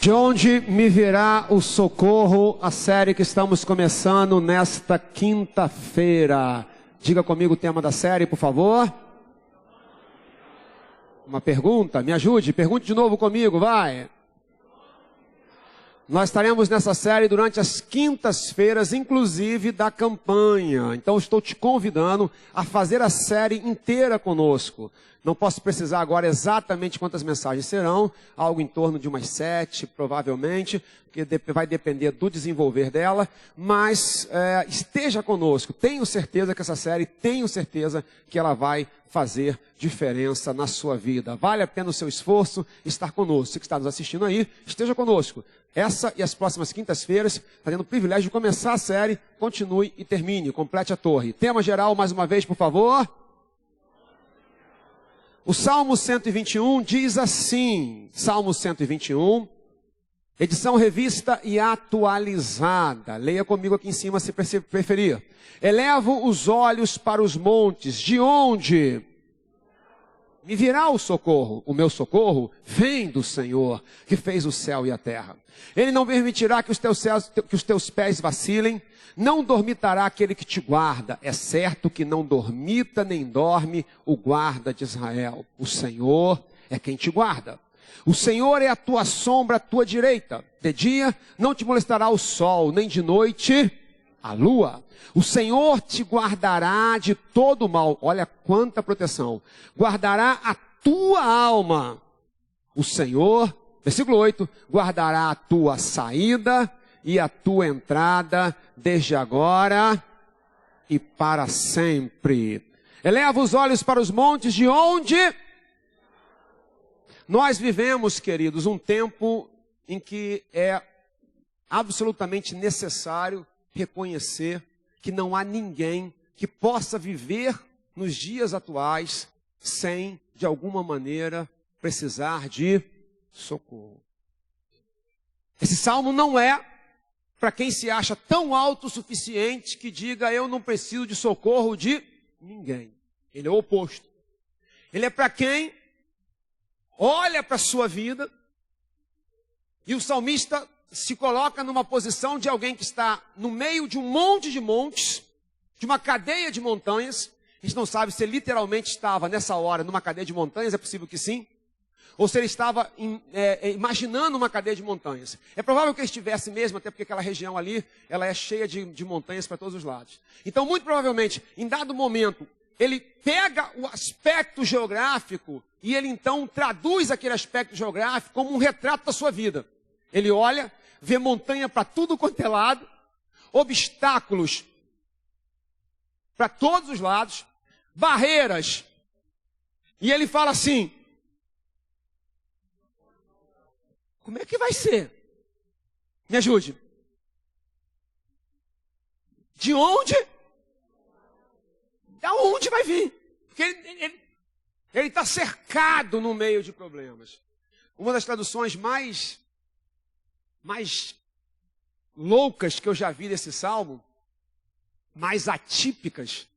De onde me virá o socorro, a série que estamos começando nesta quinta-feira. Diga comigo o tema da série, por favor. Uma pergunta, me ajude, pergunte de novo comigo, vai. Nós estaremos nessa série durante as quintas-feiras, inclusive da campanha. Então estou te convidando a fazer a série inteira conosco. Não posso precisar agora exatamente quantas mensagens serão, algo em torno de umas 7, provavelmente, porque vai depender do desenvolver dela, mas esteja conosco. Tenho certeza que essa série, tenho certeza que ela vai fazer diferença na sua vida. Vale a pena o seu esforço estar conosco. Você que está nos assistindo aí, esteja conosco. Essa e as próximas quintas-feiras, está tendo o privilégio de começar a série, continue e termine, complete a torre. Tema geral, mais uma vez, por favor. O Salmo 121 diz assim, Salmo 121, edição revista e atualizada. Leia comigo aqui em cima se preferir. Elevo os olhos para os montes, de onde me virá o socorro? O meu socorro vem do Senhor, que fez o céu e a terra. Ele não permitirá que os teus pés vacilem, não dormitará aquele que te guarda. É certo que não dormita nem dorme o guarda de Israel. O Senhor é quem te guarda. O Senhor é a tua sombra à tua direita. De dia não te molestará o sol, nem de noite a lua. O Senhor te guardará de todo mal. Olha quanta proteção. Guardará a tua alma. O Senhor, versículo 8, guardará a tua saída e a tua entrada desde agora e para sempre. Eleva os olhos para os montes, de onde nós vivemos, queridos, um tempo em que é absolutamente necessário reconhecer que não há ninguém que possa viver nos dias atuais sem, de alguma maneira, precisar de socorro. Esse salmo não é para quem se acha tão autossuficiente que diga eu não preciso de socorro de ninguém. Ele é o oposto. Ele é para quem olha para a sua vida e o salmista se coloca numa posição de alguém que está no meio de um monte de montes, de uma cadeia de montanhas. A gente não sabe se ele literalmente estava nessa hora numa cadeia de montanhas, é possível que sim. Ou se ele estava imaginando uma cadeia de montanhas. É provável que ele estivesse mesmo, até porque aquela região ali, ela é cheia de montanhas para todos os lados. Então, muito provavelmente, em dado momento, ele pega o aspecto geográfico e ele então traduz aquele aspecto geográfico como um retrato da sua vida. Ele olha, vê montanha para tudo quanto é lado, obstáculos para todos os lados, barreiras. E ele fala assim, como é que vai ser? Me ajude. De onde? Da onde vai vir? Porque ele está cercado no meio de problemas. Uma das traduções mais loucas que eu já vi desse salmo, mais atípicas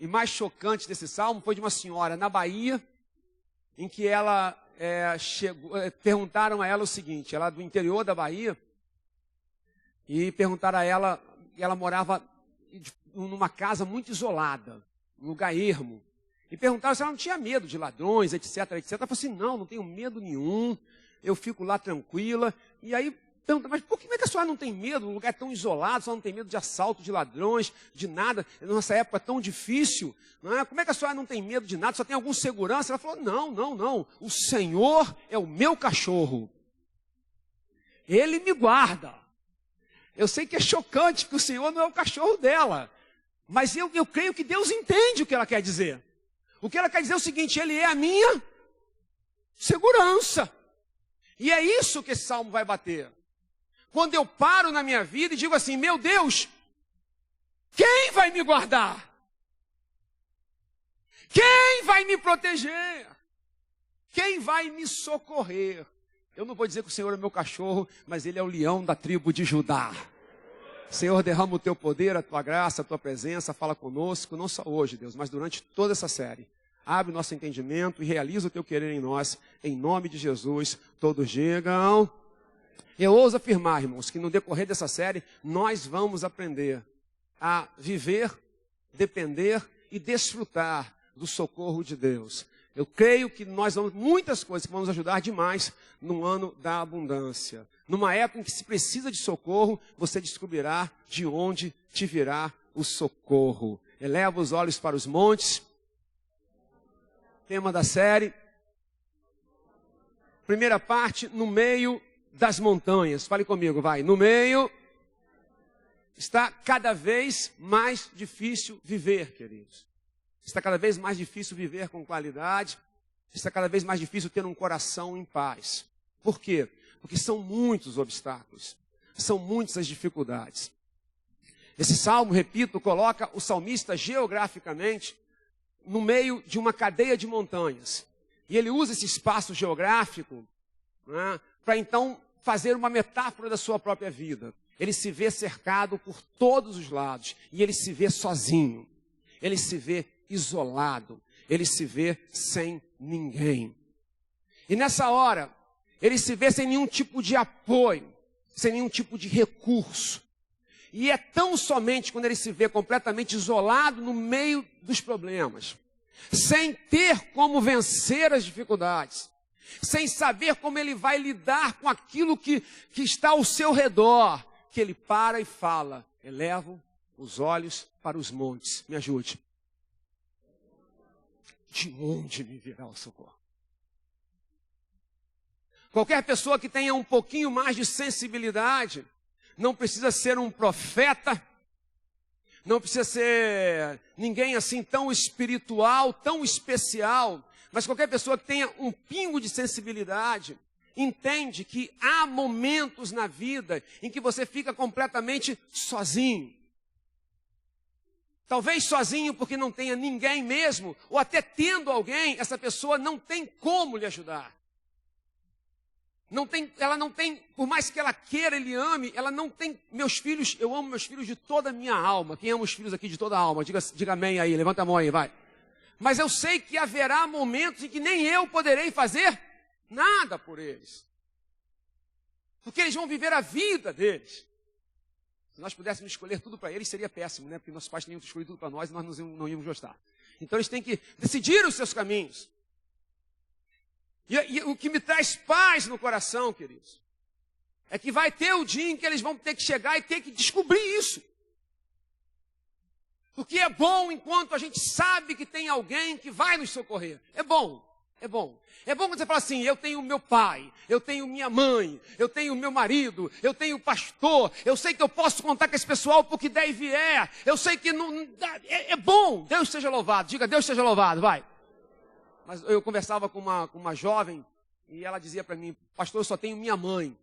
e mais chocantes desse salmo, foi de uma senhora na Bahia, em que ela perguntaram a ela o seguinte, ela do interior da Bahia, e perguntaram a ela, ela morava numa casa muito isolada, num lugar ermo, e perguntaram se ela não tinha medo de ladrões, etc, etc. Ela falou assim, não tenho medo nenhum, eu fico lá tranquila. E aí pergunta, mas por que é que a senhora não tem medo? Um lugar tão isolado, a senhora não tem medo de assalto, de ladrões, de nada, nessa época tão difícil, não é? Como é que a senhora não tem medo de nada? Só tem alguma segurança? Ela falou, não, o Senhor é o meu cachorro. Ele me guarda. Eu sei que é chocante, porque o Senhor não é o cachorro dela, mas eu creio que Deus entende o que ela quer dizer. O que ela quer dizer é o seguinte, Ele é a minha segurança. E é isso que esse salmo vai bater. Quando eu paro na minha vida e digo assim, meu Deus, quem vai me guardar? Quem vai me proteger? Quem vai me socorrer? Eu não vou dizer que o Senhor é meu cachorro, mas Ele é o leão da tribo de Judá. Senhor, derrama o Teu poder, a Tua graça, a Tua presença, fala conosco, não só hoje, Deus, mas durante toda essa série. Abre o nosso entendimento e realiza o Teu querer em nós, em nome de Jesus. Todos digam... Eu ouso afirmar, irmãos, que no decorrer dessa série, nós vamos aprender a viver, depender e desfrutar do socorro de Deus. Eu creio que nós vamos, muitas coisas que vão nos ajudar demais no ano da abundância. Numa época em que se precisa de socorro, você descobrirá de onde te virá o socorro. Eleva os olhos para os montes. Tema da série. Primeira parte, no meio das montanhas. Fale comigo, vai. No meio. Está cada vez mais difícil viver, queridos. Está cada vez mais difícil viver com qualidade. Está cada vez mais difícil ter um coração em paz. Por quê? Porque são muitos obstáculos. São muitas as dificuldades. Esse salmo, repito, coloca o salmista geograficamente no meio de uma cadeia de montanhas. E ele usa esse espaço geográfico, né, para então fazer uma metáfora da sua própria vida. Ele se vê cercado por todos os lados. E ele se vê sozinho. Ele se vê isolado. Ele se vê sem ninguém. E nessa hora, ele se vê sem nenhum tipo de apoio, sem nenhum tipo de recurso. E é tão somente quando ele se vê completamente isolado no meio dos problemas, sem ter como vencer as dificuldades, sem saber como ele vai lidar com aquilo que está ao seu redor, que ele para e fala: elevo os olhos para os montes. Me ajude. De onde me virá o socorro? Qualquer pessoa que tenha um pouquinho mais de sensibilidade, não precisa ser um profeta, não precisa ser ninguém assim tão espiritual, tão especial, mas qualquer pessoa que tenha um pingo de sensibilidade, entende que há momentos na vida em que você fica completamente sozinho. Talvez sozinho porque não tenha ninguém mesmo, ou até tendo alguém, essa pessoa não tem como lhe ajudar. Ela não tem, por mais que ela queira, ele ame, ela não tem. Meus filhos, eu amo meus filhos de toda a minha alma. Quem ama os filhos aqui de toda a alma? Diga amém aí, levanta a mão aí, vai. Mas eu sei que haverá momentos em que nem eu poderei fazer nada por eles. Porque eles vão viver a vida deles. Se nós pudéssemos escolher tudo para eles, seria péssimo, né? Porque nossos pais teriam escolhido tudo para nós e nós não íamos gostar. Então eles têm que decidir os seus caminhos. E o que me traz paz no coração, queridos, é que vai ter o dia em que eles vão ter que chegar e ter que descobrir isso. Porque é bom enquanto a gente sabe que tem alguém que vai nos socorrer. É bom, é bom. É bom quando você fala assim: eu tenho meu pai, eu tenho minha mãe, eu tenho meu marido, eu tenho o pastor, eu sei que eu posso contar com esse pessoal porque der e vier, eu sei que não... É bom, Deus seja louvado, diga Deus seja louvado, vai. Mas eu conversava com uma jovem e ela dizia para mim: pastor, eu só tenho minha mãe.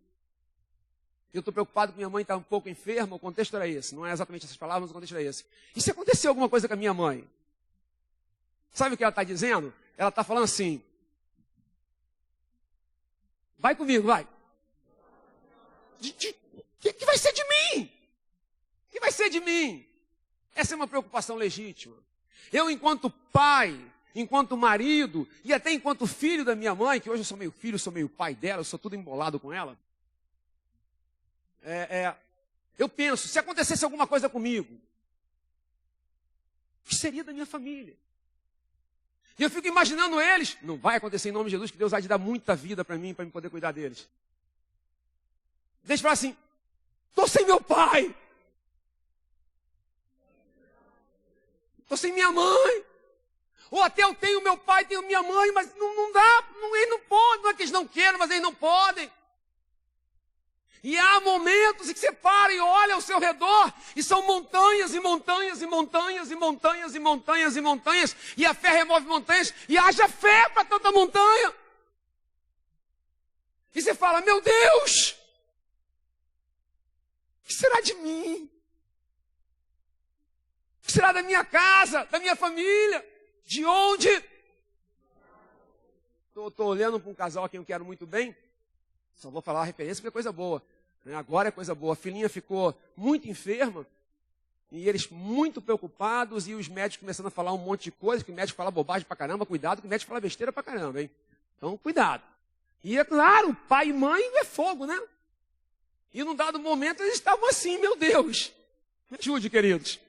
Eu estou preocupado que minha mãe está um pouco enferma. O contexto era esse. Não é exatamente essas palavras, mas o contexto era esse. E se aconteceu alguma coisa com a minha mãe? Sabe o que ela está dizendo? Ela está falando assim: vai comigo, vai. Que vai ser de mim? O que vai ser de mim? Essa é uma preocupação legítima. Eu, enquanto pai, enquanto marido e até enquanto filho da minha mãe, que hoje eu sou meio filho, sou meio pai dela, eu sou tudo embolado com ela. Eu penso, se acontecesse alguma coisa comigo, o que seria da minha família? E eu fico imaginando eles. Não vai acontecer em nome de Jesus, que Deus há de dar muita vida para mim poder cuidar deles. Deixa eu falar assim: estou sem meu pai, estou sem minha mãe. Ou até eu tenho meu pai, tenho minha mãe, mas não dá, eles não podem, não é que eles não queiram, mas eles não podem. E há momentos em que você para e olha ao seu redor, e são montanhas e montanhas e montanhas e montanhas e montanhas e montanhas, e a fé remove montanhas, e haja fé para tanta montanha. E você fala: meu Deus, o que será de mim? O que será da minha casa, da minha família? De onde? Estou olhando para um casal a quem eu quero muito bem. Só vou falar a referência porque é coisa boa. Agora é coisa boa. A filhinha ficou muito enferma. E eles muito preocupados. E os médicos começando a falar um monte de coisa. Que o médico fala bobagem pra caramba. Cuidado que o médico fala besteira pra caramba, hein? Então, cuidado. E é claro, pai e mãe é fogo, né? E num dado momento eles estavam assim, meu Deus. Me ajude, queridos.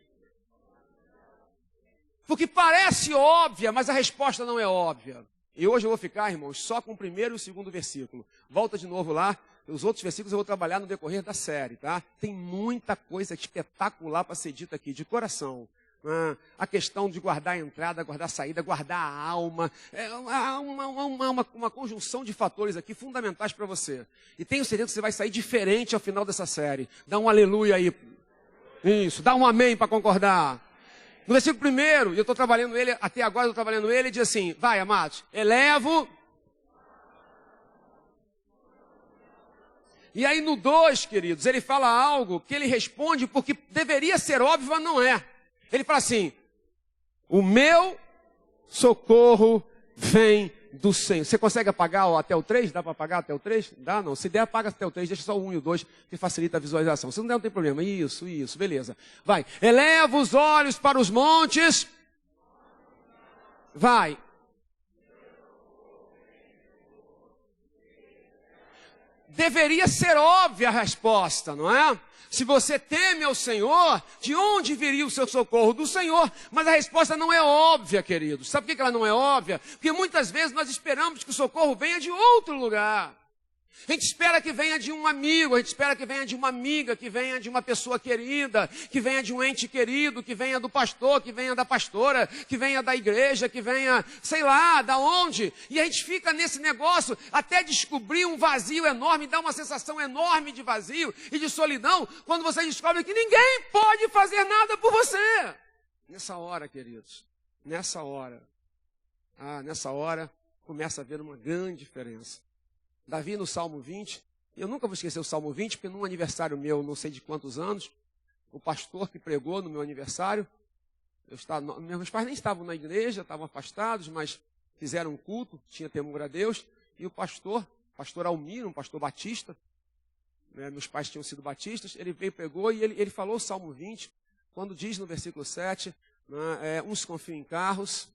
Porque parece óbvia, mas a resposta não é óbvia. E hoje eu vou ficar, irmãos, só com o primeiro e o segundo versículo. Volta de novo lá. Os outros versículos eu vou trabalhar no decorrer da série, tá? Tem muita coisa espetacular para ser dita aqui, de coração. A questão de guardar a entrada, guardar a saída, guardar a alma. Há uma conjunção de fatores aqui fundamentais para você. E tenho certeza que você vai sair diferente ao final dessa série. Dá um aleluia aí. Isso, dá um amém para concordar. No versículo 1, eu estou trabalhando ele, até agora eu estou trabalhando ele, diz assim, vai, amados, elevo. E aí no 2, queridos, ele fala algo que ele responde porque deveria ser óbvio, mas não é. Ele fala assim, o meu socorro vem do Senhor. Você consegue apagar até o 3? Dá para apagar até o 3? Dá não. Se der, apaga até o 3, deixa só o 1 e o 2, que facilita a visualização. Se não der, não tem problema. Isso, beleza. Vai. Eleva os olhos para os montes. Vai. Deveria ser óbvia a resposta, não é? Se você teme ao Senhor, de onde viria o seu socorro? Do Senhor. Mas a resposta não é óbvia, queridos. Sabe por que ela não é óbvia? Porque muitas vezes nós esperamos que o socorro venha de outro lugar. A gente espera que venha de um amigo, a gente espera que venha de uma amiga, que venha de uma pessoa querida, que venha de um ente querido, que venha do pastor, que venha da pastora, que venha da igreja, que venha, sei lá, da onde. E a gente fica nesse negócio até descobrir um vazio enorme, dá uma sensação enorme de vazio e de solidão, quando você descobre que ninguém pode fazer nada por você. Nessa hora, queridos, nessa hora começa a haver uma grande diferença. Davi no Salmo 20, eu nunca vou esquecer o Salmo 20, porque num aniversário meu, não sei de quantos anos, o pastor que pregou no meu aniversário, meus pais nem estavam na igreja, estavam afastados, mas fizeram um culto, tinha temor a Deus, e o pastor Almir, um pastor batista, meus pais tinham sido batistas, ele veio, pregou e ele falou o Salmo 20, quando diz no versículo 7, uns confiam em carros,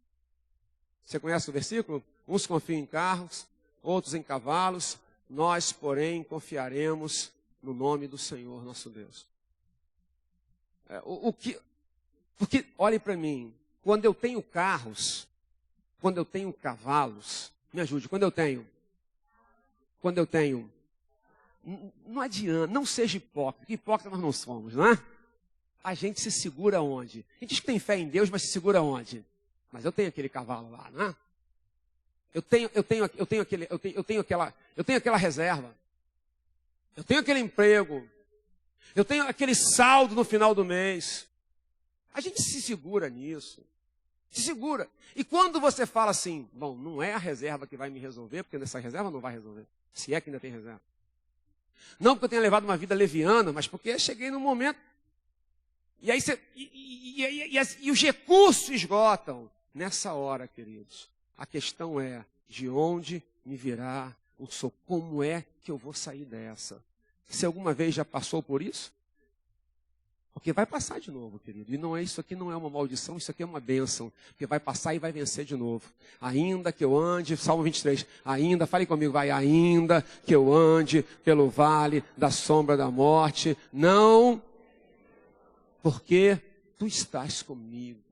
você conhece o versículo? Uns confiam em carros, outros em cavalos, nós, porém, confiaremos no nome do Senhor, nosso Deus. Porque, olhem para mim, quando eu tenho carros, quando eu tenho cavalos, me ajude, quando eu tenho, não adianta, não seja hipócrita, hipócrita nós não somos, não é? A gente se segura onde? A gente diz que tem fé em Deus, mas se segura onde? Mas eu tenho aquele cavalo lá, não é? Eu tenho aquela reserva. Eu tenho aquele emprego. Eu tenho aquele saldo no final do mês. A gente se segura nisso. Se segura. E quando você fala assim, bom, não é a reserva que vai me resolver, porque nessa reserva não vai resolver. Se é que ainda tem reserva. Não porque eu tenha levado uma vida leviana, mas porque eu cheguei num momento. E aí e os recursos esgotam. Nessa hora, queridos. A questão é, de onde me virá o socorro? Como é que eu vou sair dessa? Você alguma vez já passou por isso? Porque vai passar de novo, querido. E não é isso aqui, não é uma maldição, isso aqui é uma bênção. Porque vai passar e vai vencer de novo. Ainda que eu ande, Salmo 23, ainda, fale comigo, vai, ainda que eu ande pelo vale da sombra da morte, não, porque tu estás comigo.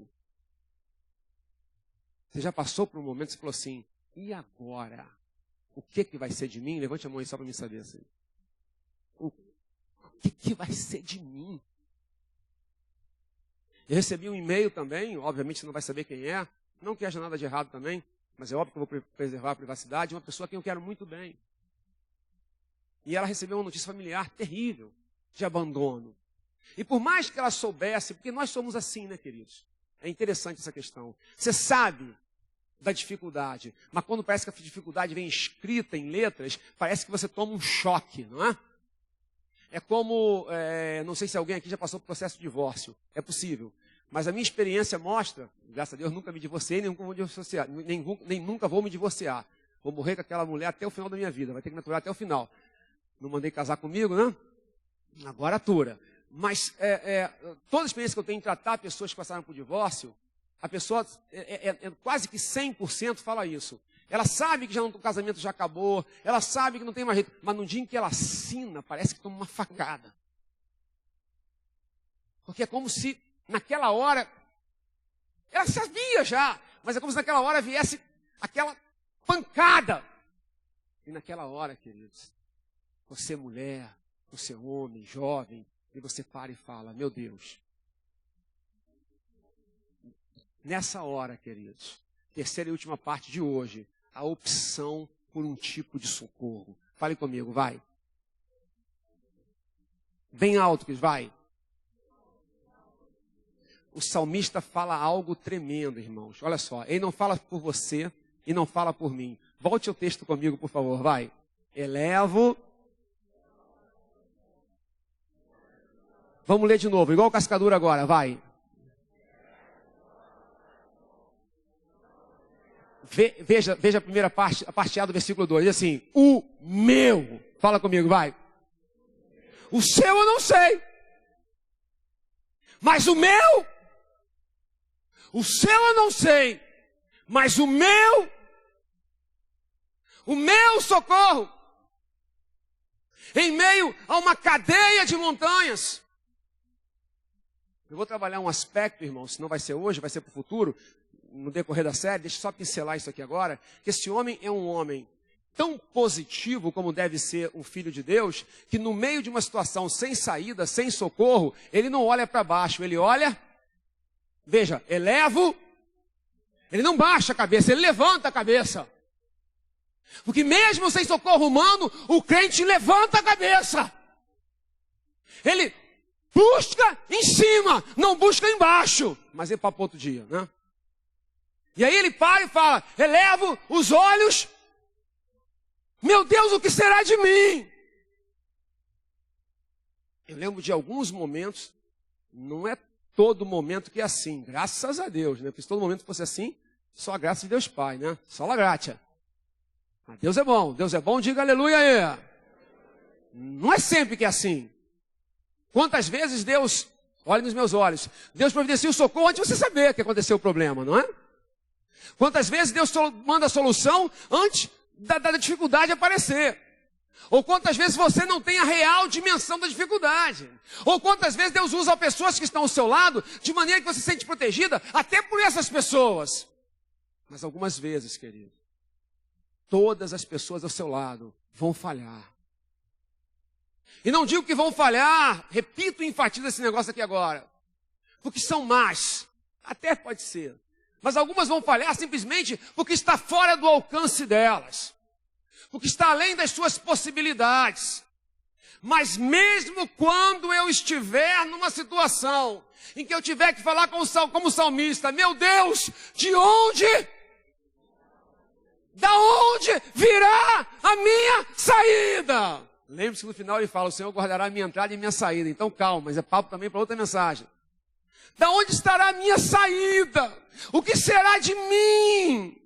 Você já passou por um momento que você falou assim, e agora? O que vai ser de mim? Levante a mão aí só para me saber assim. O que vai ser de mim? Eu recebi um e-mail também, obviamente você não vai saber quem é, não que haja nada de errado também, mas é óbvio que eu vou preservar a privacidade, de uma pessoa a quem eu quero muito bem. E ela recebeu uma notícia familiar terrível, de abandono. E por mais que ela soubesse, porque nós somos assim, né, queridos? É interessante essa questão. Você sabe da dificuldade, mas quando parece que a dificuldade vem escrita em letras, parece que você toma um choque, não é? É como, não sei se alguém aqui já passou por processo de divórcio, é possível, mas a minha experiência mostra, graças a Deus nunca me divorciei, nem nunca vou me divorciar. Vou morrer com aquela mulher até o final da minha vida, vai ter que me aturar até o final. Não mandei casar comigo, né? Agora atura. Mas toda a experiência que eu tenho em tratar pessoas que passaram por divórcio, a pessoa, quase que 100% fala isso. Ela sabe que o casamento já acabou, ela sabe que não tem mais jeito, mas no dia em que ela assina, parece que toma uma facada. Porque é como se naquela hora, ela sabia já, mas é como se naquela hora viesse aquela pancada. E naquela hora, queridos, você mulher, você homem, jovem, e você para e fala, meu Deus. Nessa hora, queridos, terceira e última parte de hoje, a opção por um tipo de socorro. Fale comigo, vai. Bem alto, queridos, vai. O salmista fala algo tremendo, irmãos. Olha só, ele não fala por você e não fala por mim. Volte ao texto comigo, por favor, vai. Elevo. Vamos ler de novo, igual o Cascadura agora, vai. Veja a primeira parte, a parte A do versículo 2, diz assim, o meu. Fala comigo, vai. O seu eu não sei. Mas o meu, o seu eu não sei. Mas o meu socorro, em meio a uma cadeia de montanhas. Eu vou trabalhar um aspecto, irmão, se não vai ser hoje, vai ser para o futuro, no decorrer da série, deixa eu só pincelar isso aqui agora, que esse homem é um homem tão positivo como deve ser um filho de Deus, que no meio de uma situação sem saída, sem socorro, ele não olha para baixo, ele olha, veja, elevo, ele não baixa a cabeça, ele levanta a cabeça. Porque mesmo sem socorro humano, o crente levanta a cabeça. Ele busca em cima, não busca embaixo. Mas é para outro dia, né? E aí ele para e fala, elevo os olhos. Meu Deus, o que será de mim? Eu lembro de alguns momentos, não é todo momento que é assim, graças a Deus, né? Porque se todo momento fosse assim, só a graça de Deus Pai, né? Só a graça. Mas Deus é bom, diga aleluia aí. Não é sempre que é assim. Quantas vezes Deus, olhe nos meus olhos, Deus providencia o socorro antes de você saber que aconteceu o problema, não é? Quantas vezes Deus manda a solução antes da dificuldade aparecer. Ou quantas vezes você não tem a real dimensão da dificuldade. Ou quantas vezes Deus usa pessoas que estão ao seu lado de maneira que você se sente protegida até por essas pessoas. Mas algumas vezes, querido, todas as pessoas ao seu lado vão falhar. E não digo que vão falhar, repito e enfatizo esse negócio aqui agora, porque são más, até pode ser. Mas algumas vão falhar simplesmente porque está fora do alcance delas, porque está além das suas possibilidades. Mas mesmo quando eu estiver numa situação em que eu tiver que falar como salmista, meu Deus, da onde virá a minha saída? Lembre-se que no final ele fala, o Senhor guardará a minha entrada e a minha saída. Então calma, mas é papo também para outra mensagem. Da onde estará a minha saída? O que será de mim?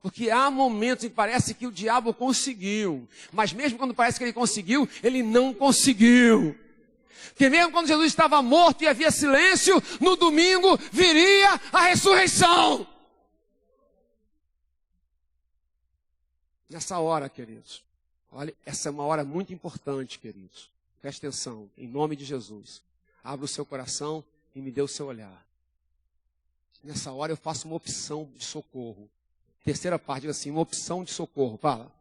Porque há momentos em que parece que o diabo conseguiu. Mas mesmo quando parece que ele conseguiu, ele não conseguiu. Porque mesmo quando Jesus estava morto e havia silêncio, no domingo viria a ressurreição. Nessa hora, queridos, olha, essa é uma hora muito importante, queridos. Preste atenção, em nome de Jesus. Abra o seu coração e me dê o seu olhar. Nessa hora eu faço uma opção de socorro. Terceira parte, diga assim, uma opção de socorro, fala.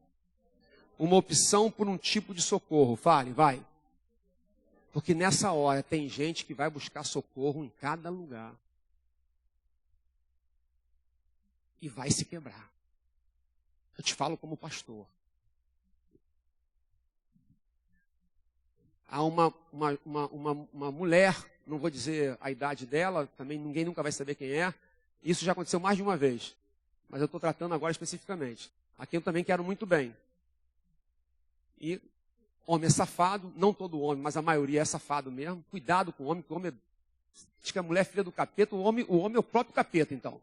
Uma opção por um tipo de socorro, fale, vai. Porque nessa hora tem gente que vai buscar socorro em cada lugar. E vai se quebrar. Eu te falo como pastor. Há uma mulher, não vou dizer a idade dela, também ninguém nunca vai saber quem é. Isso já aconteceu mais de uma vez. Mas eu estou tratando agora especificamente. Aqui eu também quero muito bem. E homem é safado, não todo homem, mas a maioria é safado mesmo. Cuidado com o homem, porque o homem diz que a mulher é filha do capeta, o homem é o próprio capeta, então.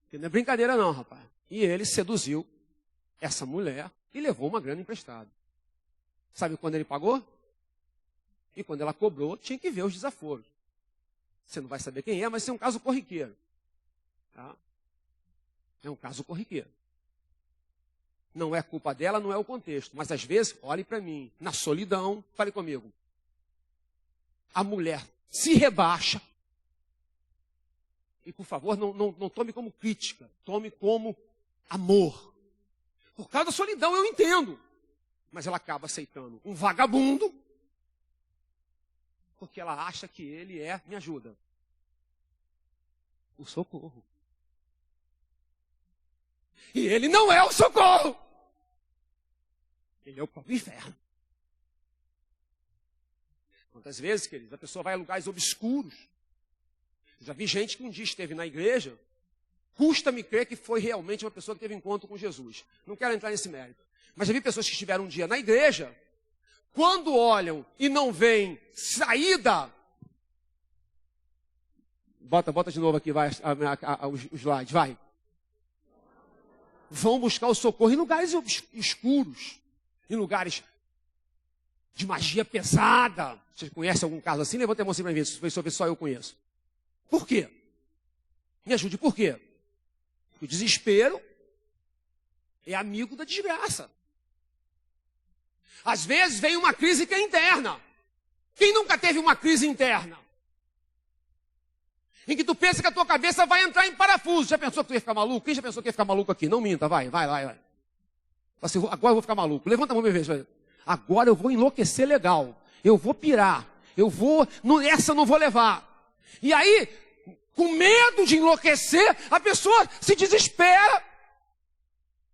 Porque não é brincadeira não, rapaz. E ele seduziu essa mulher e levou uma grana emprestada. Sabe quando ele pagou? E quando ela cobrou, tinha que ver os desaforos. Você não vai saber quem é, mas isso é um caso corriqueiro. Tá? É um caso corriqueiro. Não é culpa dela, não é o contexto. Mas às vezes, olhe para mim, na solidão, fale comigo. A mulher se rebaixa. E por favor, não tome como crítica, tome como amor. Por causa da solidão, eu entendo. Mas ela acaba aceitando um vagabundo, porque ela acha que ele me ajuda. O socorro. E ele não é o socorro. Ele é o próprio inferno. Quantas vezes, queridos, a pessoa vai a lugares obscuros. Eu já vi gente que um dia esteve na igreja, custa-me crer que foi realmente uma pessoa que teve encontro com Jesus. Não quero entrar nesse mérito. Mas já vi pessoas que estiveram um dia na igreja, quando olham e não veem saída. Bota de novo aqui, vai, os slides, vai. Vão buscar o socorro em lugares escuros, em lugares de magia pesada. Você conhece algum caso assim? Levanta a mão assim para mim, se só eu conheço. Por quê? Me ajude, por quê? Porque o desespero é amigo da desgraça. Às vezes vem uma crise que é interna. Quem nunca teve uma crise interna? Em que tu pensa que a tua cabeça vai entrar em parafuso. Já pensou que tu ia ficar maluco? Quem já pensou que ia ficar maluco aqui? Não minta, vai. Assim, agora eu vou ficar maluco. Levanta a mão e vê. Agora eu vou enlouquecer legal. Eu vou pirar. Essa eu não vou levar. E aí, com medo de enlouquecer, a pessoa se desespera.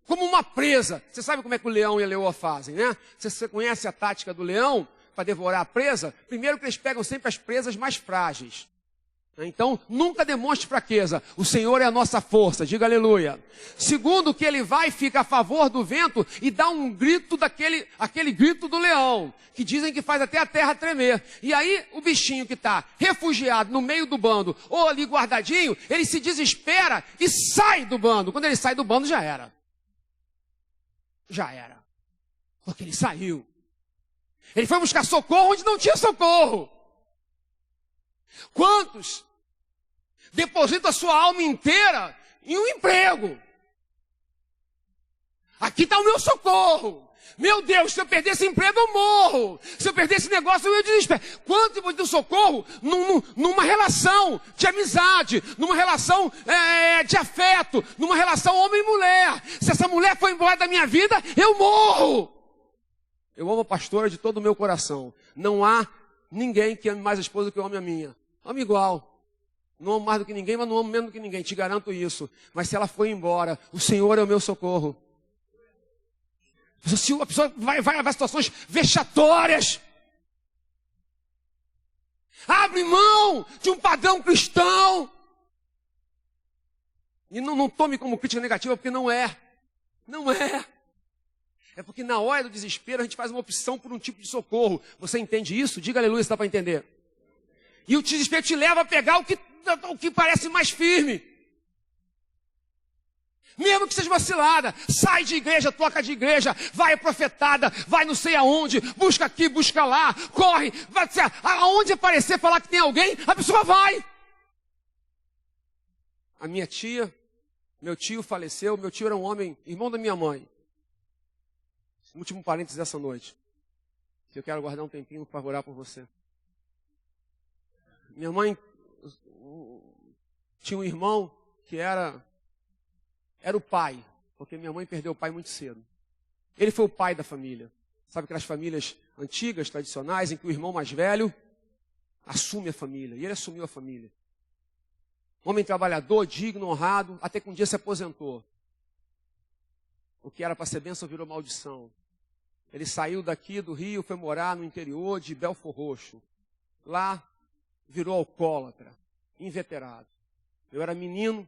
Como uma presa. Você sabe como é que o leão e a leoa fazem, né? Você conhece a tática do leão para devorar a presa? Primeiro que eles pegam sempre as presas mais frágeis. Então, nunca demonstre fraqueza. O Senhor é a nossa força. Diga aleluia. Segundo, que ele vai e fica a favor do vento e dá um grito aquele grito do leão, que dizem que faz até a terra tremer. E aí, o bichinho que está refugiado no meio do bando, ou ali guardadinho, ele se desespera e sai do bando. Quando ele sai do bando, já era. Já era. Porque ele saiu. Ele foi buscar socorro onde não tinha socorro. Quantos depositam a sua alma inteira em um emprego? Aqui está o meu socorro. Meu Deus, se eu perder esse emprego, eu morro. Se eu perder esse negócio, eu desespero. Quanto depositam socorro numa relação de amizade, numa relação de afeto, numa relação homem e mulher. Se essa mulher for embora da minha vida, eu morro. Eu amo a pastora de todo o meu coração. Não há ninguém que ame mais a esposa do que eu ame a minha. Amo igual. Não amo mais do que ninguém, mas não amo menos do que ninguém. Te garanto isso. Mas se ela for embora, o Senhor é o meu socorro. A pessoa vai a situações vexatórias. Abre mão de um padrão cristão. E não tome como crítica negativa, porque não é. Não é. É porque na hora do desespero a gente faz uma opção por um tipo de socorro. Você entende isso? Diga aleluia se dá para entender. E o desespero te leva a pegar o que parece mais firme. Mesmo que seja uma cilada, sai de igreja, toca de igreja, vai profetada, vai não sei aonde, busca aqui, busca lá, corre, vai, aonde aparecer falar que tem alguém, a pessoa vai. A minha tia, meu tio faleceu, meu tio era um homem, irmão da minha mãe. Último parênteses dessa noite. Eu quero guardar um tempinho para orar por você. Minha mãe tinha um irmão que era o pai, porque minha mãe perdeu o pai muito cedo. Ele foi o pai da família. Sabe aquelas famílias antigas, tradicionais, em que o irmão mais velho assume a família. E ele assumiu a família. Homem trabalhador, digno, honrado, até que um dia se aposentou. O que era para ser bênção virou maldição. Ele saiu daqui do Rio, foi morar no interior de Belfor Roxo. Lá virou alcoólatra, inveterado. Eu era menino,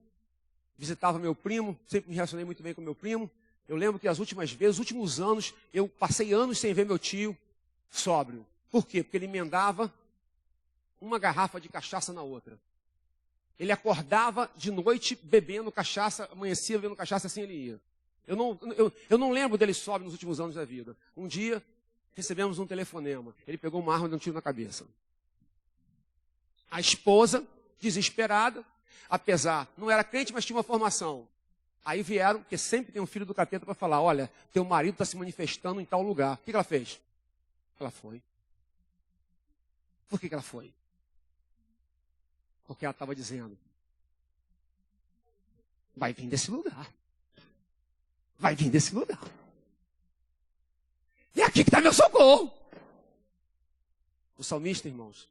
visitava meu primo, sempre me relacionei muito bem com meu primo. Eu lembro que as últimas vezes, os últimos anos, eu passei anos sem ver meu tio sóbrio. Por quê? Porque ele emendava uma garrafa de cachaça na outra. Ele acordava de noite bebendo cachaça, amanhecia bebendo cachaça, assim ele ia. Eu não lembro dele sóbrio nos últimos anos da vida. Um dia, recebemos um telefonema. Ele pegou uma arma e deu um tiro na cabeça. A esposa, desesperada, apesar, não era crente, mas tinha uma formação. Aí vieram, porque sempre tem um filho do capeta para falar, olha, teu marido está se manifestando em tal lugar. O que ela fez? Ela foi. Por que ela foi? Porque ela estava dizendo, vai vir desse lugar. Vai vir desse lugar. E é aqui que está meu socorro. O salmista, irmãos,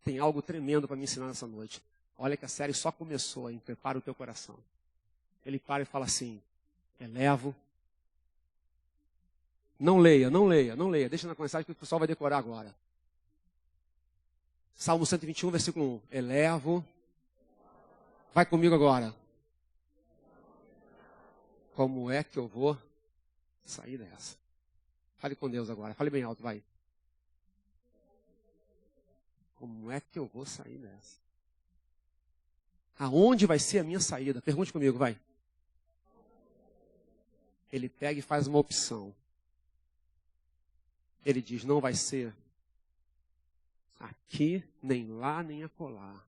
tem algo tremendo para me ensinar nessa noite. Olha que a série só começou, hein? Prepara o teu coração. Ele para e fala assim, elevo. Não leia. Deixa na mensagem que o pessoal vai decorar agora. Salmo 121, versículo 1. Elevo. Vai comigo agora. Como é que eu vou sair dessa? Fale com Deus agora. Fale bem alto, vai. Como é que eu vou sair dessa? Aonde vai ser a minha saída? Pergunte comigo, vai. Ele pega e faz uma opção. Ele diz, não vai ser aqui, nem lá, nem acolá.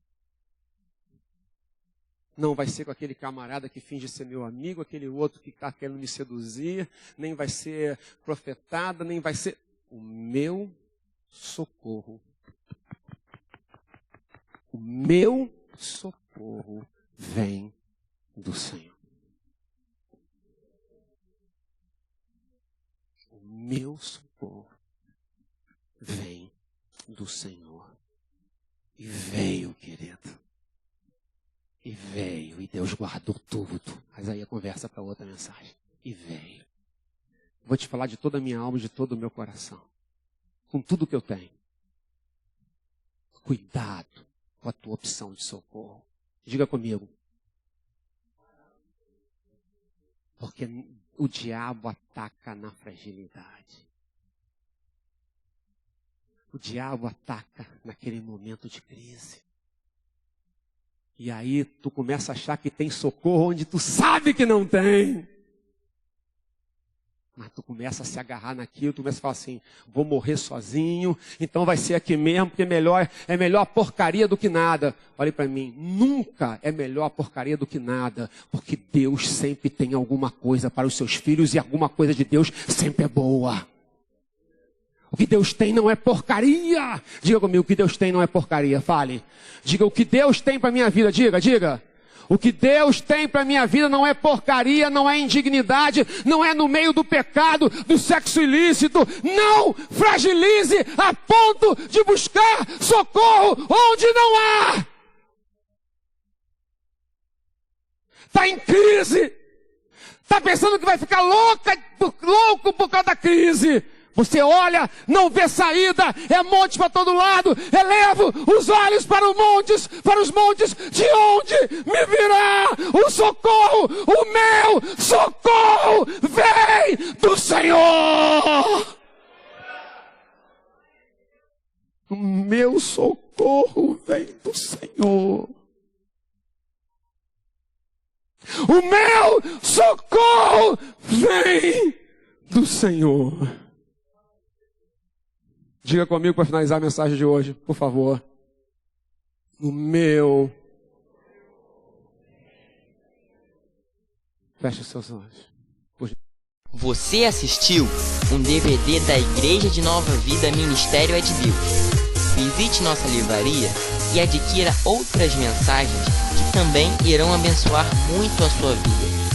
Não vai ser com aquele camarada que finge ser meu amigo, aquele outro que está querendo me seduzir, nem vai ser profetada, nem vai ser o meu socorro. O meu socorro vem do Senhor. O meu socorro vem do Senhor. E veio, querido. E veio, e Deus guardou tudo. Mas aí a conversa para outra mensagem. E veio. Vou te falar de toda a minha alma, de todo o meu coração. Com tudo que eu tenho. Cuidado com a tua opção de socorro. Diga comigo. Porque o diabo ataca na fragilidade. O diabo ataca naquele momento de crise. E aí tu começa a achar que tem socorro onde tu sabe que não tem. Mas tu começa a se agarrar naquilo, tu começa a falar assim, vou morrer sozinho, então vai ser aqui mesmo, porque é melhor a porcaria do que nada. Olhe para mim, nunca é melhor a porcaria do que nada, porque Deus sempre tem alguma coisa para os seus filhos e alguma coisa de Deus sempre é boa. O que Deus tem não é porcaria. Diga comigo, o que Deus tem não é porcaria, fale. Diga, o que Deus tem para a minha vida, diga. O que Deus tem para a minha vida não é porcaria, não é indignidade, não é no meio do pecado, do sexo ilícito. Não fragilize a ponto de buscar socorro onde não há. Está em crise. Está pensando que vai ficar louco por causa da crise. Você olha, não vê saída, é monte para todo lado. Elevo os olhos para os montes, de onde me virá o socorro? O meu socorro vem do Senhor. O meu socorro vem do Senhor. O meu socorro vem do Senhor. Diga comigo para finalizar a mensagem de hoje, por favor. O meu. Feche os seus olhos. Você assistiu um DVD da Igreja de Nova Vida Ministério é de Deus. Visite nossa livraria e adquira outras mensagens que também irão abençoar muito a sua vida.